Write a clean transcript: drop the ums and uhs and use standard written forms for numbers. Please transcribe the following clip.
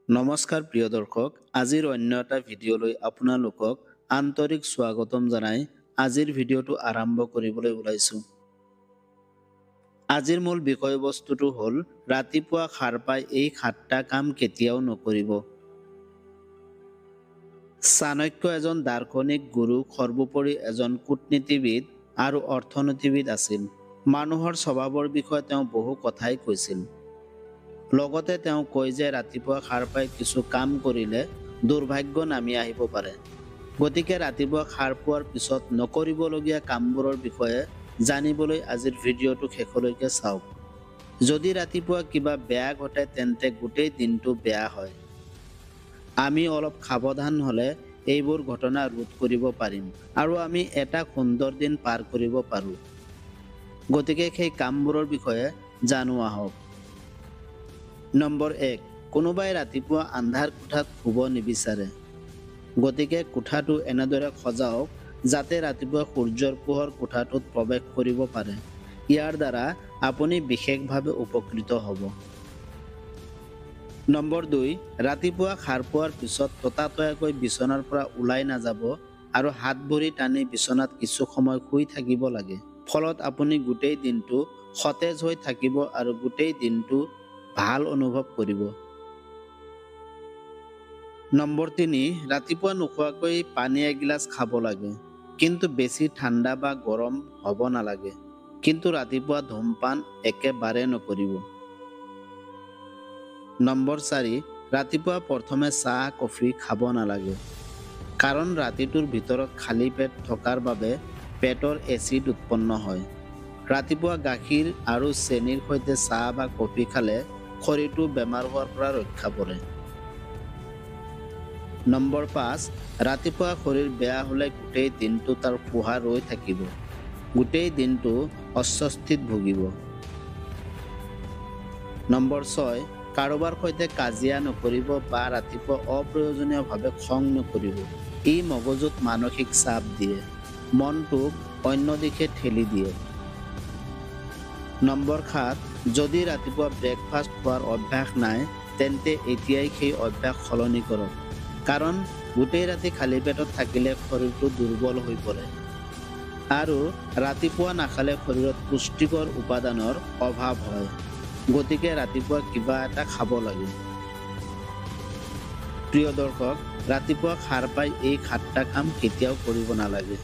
নমস্কাৰ প্ৰিয় দৰ্শক, আজিৰ অন্য এটা ভিডিঅ'লৈ আপোনালোকক আন্তৰিক স্বাগতম জনাই আজিৰ ভিডিঅ'টো আৰম্ভ কৰিবলৈ ওলাইছোঁ। আজিৰ মূল বিষয়বস্তুটো হ'ল ৰাতিপুৱা সাৰ পাই এই 7টা কাম কেতিয়াও নকৰিব। চাণক্য এজন দাৰ্শনিক গুৰু, সৰ্বোপৰি এজন কূটনীতিবিদ আৰু অৰ্থনীতিবিদ আছিল। মানুহৰ স্বভাৱৰ বিষয়ে তেওঁ বহু কথাই কৈছিল। লগতে তেওঁ কয় যে ৰাতিপুৱা সাৰ পাই কিছু কাম কৰিলে দুৰ্ভাগ্য নামি আহিব পাৰে। গতিকে ৰাতিপুৱা সাৰ পোৱাৰ পিছত নকৰিবলগীয়া কামবোৰৰ বিষয়ে জানিবলৈ আজিৰ ভিডিঅ'টো শেষলৈকে চাওক। যদি ৰাতিপুৱা কিবা বেয়া ঘটে তেন্তে গোটেই দিনটো বেয়া হয়। আমি অলপ সাৱধান হ'লে এইবোৰ ঘটনা ৰোধ কৰিব পাৰিম আৰু আমি এটা সুন্দৰ দিন পাৰ কৰিব পাৰোঁ। গতিকে সেই কামবোৰৰ বিষয়ে জানো আহক। নম্বৰ 1, কোনোবাই ৰাতিপুৱা আন্ধাৰ কোঠাত শুব নিবিচাৰে। গতিকে কোঠাটো এনেদৰে সজাওক যাতে ৰাতিপুৱা সূৰ্যৰ পোহৰ কোঠাটোত প্ৰৱেশ কৰিব পাৰে। ইয়াৰ দ্বাৰা আপুনি বিশেষভাৱে উপকৃত হ'ব। নম্বৰ 2, ৰাতিপুৱা সাৰ পোৱাৰ পিছত ততাতৈয়াকৈ বিচনাৰ পৰা ওলাই নাযাব আৰু হাত ভৰি টানি বিচনাত কিছু সময় শুই থাকিব লাগে। ফলত আপুনি গোটেই দিনটো সতেজ হৈ থাকিব আৰু গোটেই দিনটো ভাল অনুভৱ কৰিব। নম্বৰ 3, ৰাতিপুৱা নোখোৱাকৈ পানী এগিলাচ খাব লাগে, কিন্তু বেছি ঠাণ্ডা বা গৰম হ'ব নালাগে। কিন্তু ৰাতিপুৱা ধূমপান একেবাৰে নকৰিব। নম্বৰ 4, ৰাতিপুৱা প্ৰথমে চাহ কফি খাব নালাগে, কাৰণ ৰাতিটোৰ ভিতৰত খালী পেট থকাৰ বাবে পেটৰ এচিড উৎপন্ন হয়। ৰাতিপুৱা গাখীৰ আৰু চেনিৰ সৈতে চাহ বা কফি খালে শৰীৰটো বেমাৰ হোৱাৰ পৰা ৰক্ষা পৰে। নম্বৰ 5, ৰাতিপুৱা শৰীৰ বেয়া হ'লে গোটেই দিনটো তাৰ ফোঁহা ৰৈ থাকিব। গোটেই দিনটো অস্বস্তিত ভুগিব। নম্বৰ 6, কাৰোবাৰ সৈতে কাজিয়া নকৰিব বা ৰাতিপুৱা অপ্ৰয়োজনীয়ভাৱে খং নকৰিব। ই মগজুত মানসিক চাপ দিয়ে, মনটোক অন্য দিশে ঠেলি দিয়ে। নম্বৰ 7, যদি ৰাতিপুৱা ব্ৰেকফাষ্ট খোৱাৰ অভ্যাস নাই তেন্তে এতিয়াই সেই অভ্যাস সলনি কৰক, কাৰণ গোটেই ৰাতি খালী পেটত থাকিলে শৰীৰটো দুৰ্বল হৈ পৰে আৰু ৰাতিপুৱা নাখালে শৰীৰত পুষ্টিকৰ উপাদানৰ অভাৱ হয়। গতিকে ৰাতিপুৱা কিবা এটা খাব লাগে। প্ৰিয় দৰ্শক, ৰাতিপুৱা সাৰ পাই এই 7টা কাম কেতিয়াও কৰিব নালাগে।